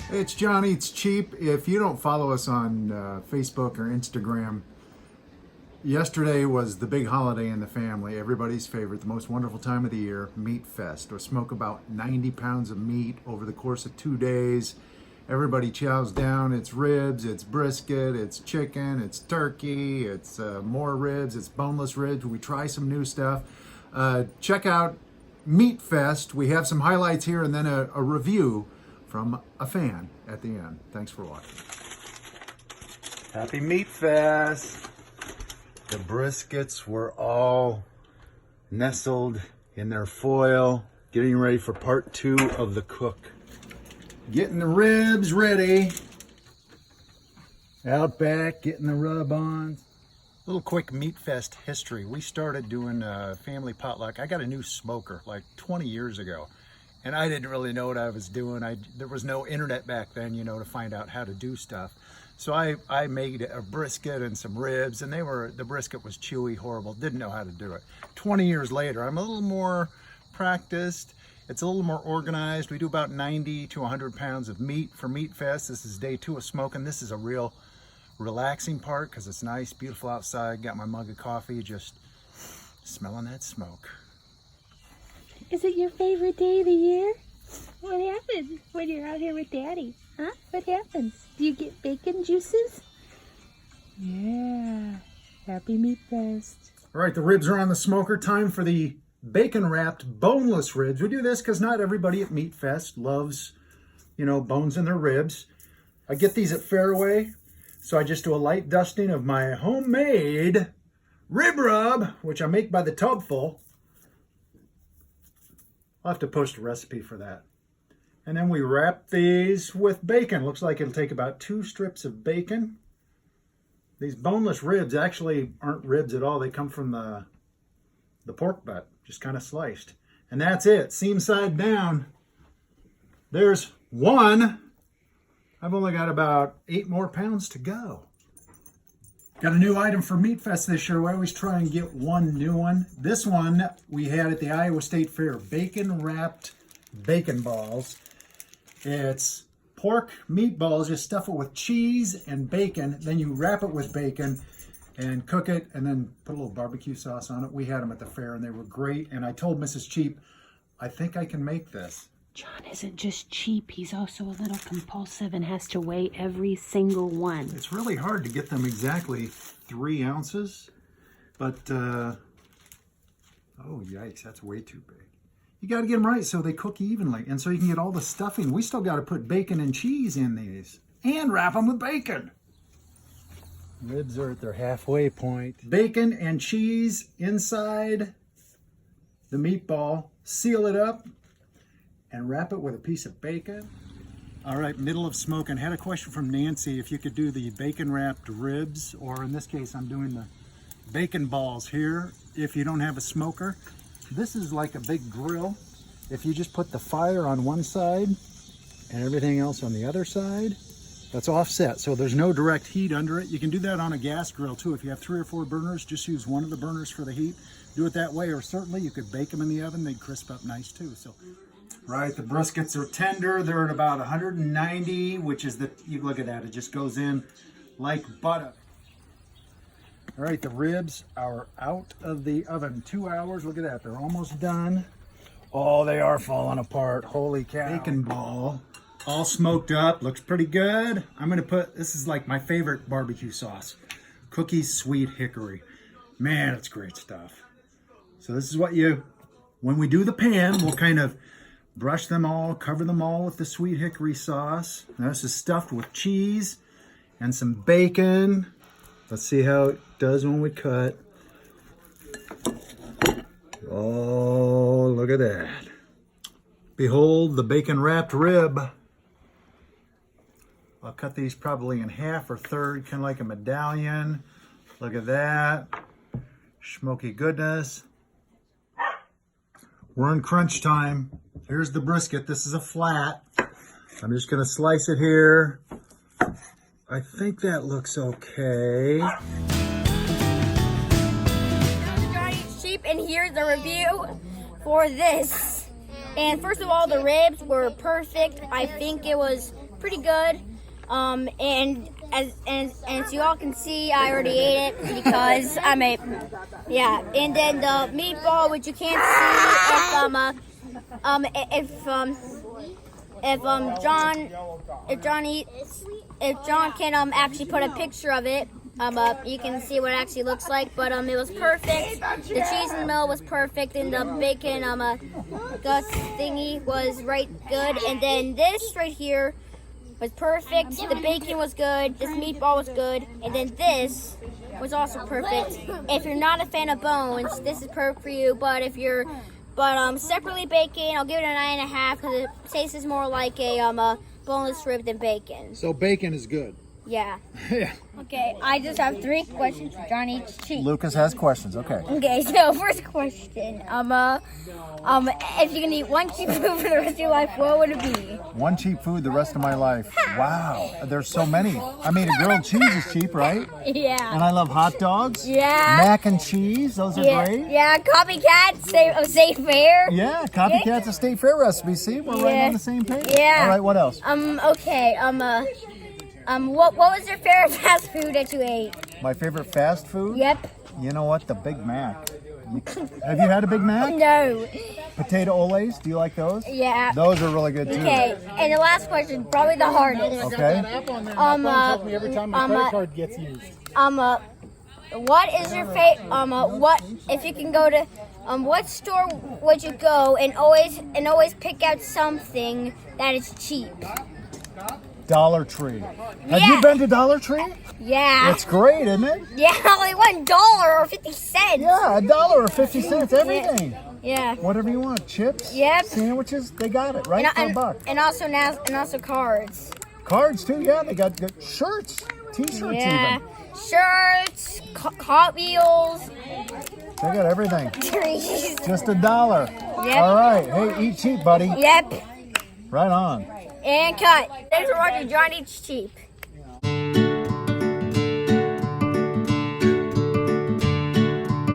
It's John Eats Cheap. If you don't follow us on Facebook or Instagram, yesterday was the big holiday in the family, everybody's favorite, the most wonderful time of the year, MeatFest. We'll smoke about 90 pounds of meat over the course of 2 days. Everybody chows down. It's ribs, it's brisket, it's chicken, it's turkey, it's more ribs, it's boneless ribs. We try some new stuff. Check out MeatFest. We have some highlights here and then a review from a fan at the end. Thanks for watching. Happy MeatFest. The briskets were all nestled in their foil, getting ready for part 2 of the cook. Getting the ribs ready. Out back, getting the rub-ons. Little quick MeatFest history. We started doing family potluck. I got a new smoker like 20 years ago. And I didn't really know what I was doing. There was no internet back then, you know, to find out how to do stuff. So I made a brisket and some ribs, and the brisket was chewy, horrible. Didn't know how to do it. 20 years later, I'm a little more practiced. It's a little more organized. We do about 90 to 100 pounds of meat for MeatFest. This is day 2 of smoking. This is a real relaxing part because it's nice, beautiful outside. Got my mug of coffee, just smelling that smoke. Is it your favorite day of the year? What happens when you're out here with Daddy? Huh? What happens? Do you get bacon juices? Yeah. Happy MeatFest. All right, the ribs are on the smoker. Time for the bacon-wrapped boneless ribs. We do this because not everybody at MeatFest loves, you know, bones in their ribs. I get these at Fairway, so I just do a light dusting of my homemade rib rub, which I make by the tubful. I'll have to post a recipe for that. And then we wrap these with bacon. Looks like it'll take about 2 strips of bacon. These boneless ribs actually aren't ribs at all. They come from the pork butt, just kind of sliced. And that's it, seam side down. There's one. I've only got about 8 more pounds to go. Got a new item for MeatFest this year. We always try and get one new one. This one we had at the Iowa State Fair. Bacon wrapped bacon balls. It's pork meatballs. You stuff it with cheese and bacon. Then you wrap it with bacon and cook it and then put a little barbecue sauce on it. We had them at the fair and they were great. And I told Mrs. Cheap, I think I can make this. John isn't just cheap, he's also a little compulsive and has to weigh every single one. It's really hard to get them exactly 3 ounces, but, oh yikes, that's way too big. You got to get them right so they cook evenly, and so you can get all the stuffing. We still got to put bacon and cheese in these, and wrap them with bacon. Ribs are at their halfway point. Bacon and cheese inside the meatball. Seal it up and wrap it with a piece of bacon. All right, middle of smoking. Had a question from Nancy if you could do the bacon wrapped ribs, or in this case, I'm doing the bacon balls here if you don't have a smoker. This is like a big grill. If you just put the fire on one side and everything else on the other side, that's offset, so there's no direct heat under it. You can do that on a gas grill too. If you have 3 or 4 burners, just use one of the burners for the heat. Do it that way, or certainly you could bake them in the oven. They'd crisp up nice too. So. Right, the briskets are tender. They're at about 190, which is you look at that, it just goes in like butter. All right, the ribs are out of the oven. 2 hours, look at that, they're almost done. Oh, they are falling apart, holy cow. Bacon ball, all smoked up, looks pretty good. I'm gonna this is like my favorite barbecue sauce, Cookie Sweet Hickory. Man, it's great stuff. So this is what when we do the pan, we'll kind of brush them all, cover them all with the sweet hickory sauce. Now this is stuffed with cheese and some bacon. Let's see how it does when we cut. Oh, look at that. Behold the bacon wrapped rib. I'll cut these probably in half or third, kind of like a medallion. Look at that. Smoky goodness. We're in crunch time. Here's the brisket. This is a flat. I'm just going to slice it here. I think that looks okay. John Eats Cheap, and here's the review for this. And first of all, the ribs were perfect. I think it was pretty good. And as you all can see, I already ate it because I'm a And then the meatball, which you can't see, if John can actually put a picture of it, you can see what it actually looks like. But it was perfect. The cheese in the middle was perfect, and the bacon guts thingy was right good. And then this right here was perfect. The bacon was good. This meatball was good, and then this was also perfect. If you're not a fan of bones, this is perfect for you. But if you're separately bacon, I'll give it a 9.5 because it tastes more like a boneless rib than bacon. So bacon is good. Yeah. Yeah. Okay, I just have 3 questions for John each cheap. Lucas has questions. Okay. Okay, so first question, if you can eat one cheap food for the rest of your life, what would it be? One cheap food the rest of my life. Wow. There's so many. I mean, a grilled cheese is cheap, right? Yeah. And I love hot dogs. Yeah. Mac and cheese. Those are great. Yeah, copycat, state fair. Yeah, copycat's a state fair recipe. See, we're right on the same page. Yeah. All right, what else? Okay, what was your favorite fast food that you ate? My favorite fast food? Yep. You know what? The Big Mac. Have you had a Big Mac? No. Potato Olays, do you like those? Yeah. Those are really good too. Okay, and the last question, probably the hardest. Okay. Every time my credit card gets used. What is your favorite? What if you can go to? What store would you go and always pick out something that is cheap? Dollar Tree. Have you been to Dollar Tree? Yeah. It's great, isn't it? Yeah, only $1 or 50 cents. Yeah, $1 or 50 cents, everything. Yeah. Whatever you want, chips, Yep. sandwiches, they got it right for $1. And also cards. Cards too, yeah. They got good shirts, T-shirts Yeah. even. Shirts, Hot Wheels, They got everything. trees. Just $1. Yep. All right. Hey, eat cheap, buddy. Yep. Right on. And cut. Thanks for watching John Eats Cheap.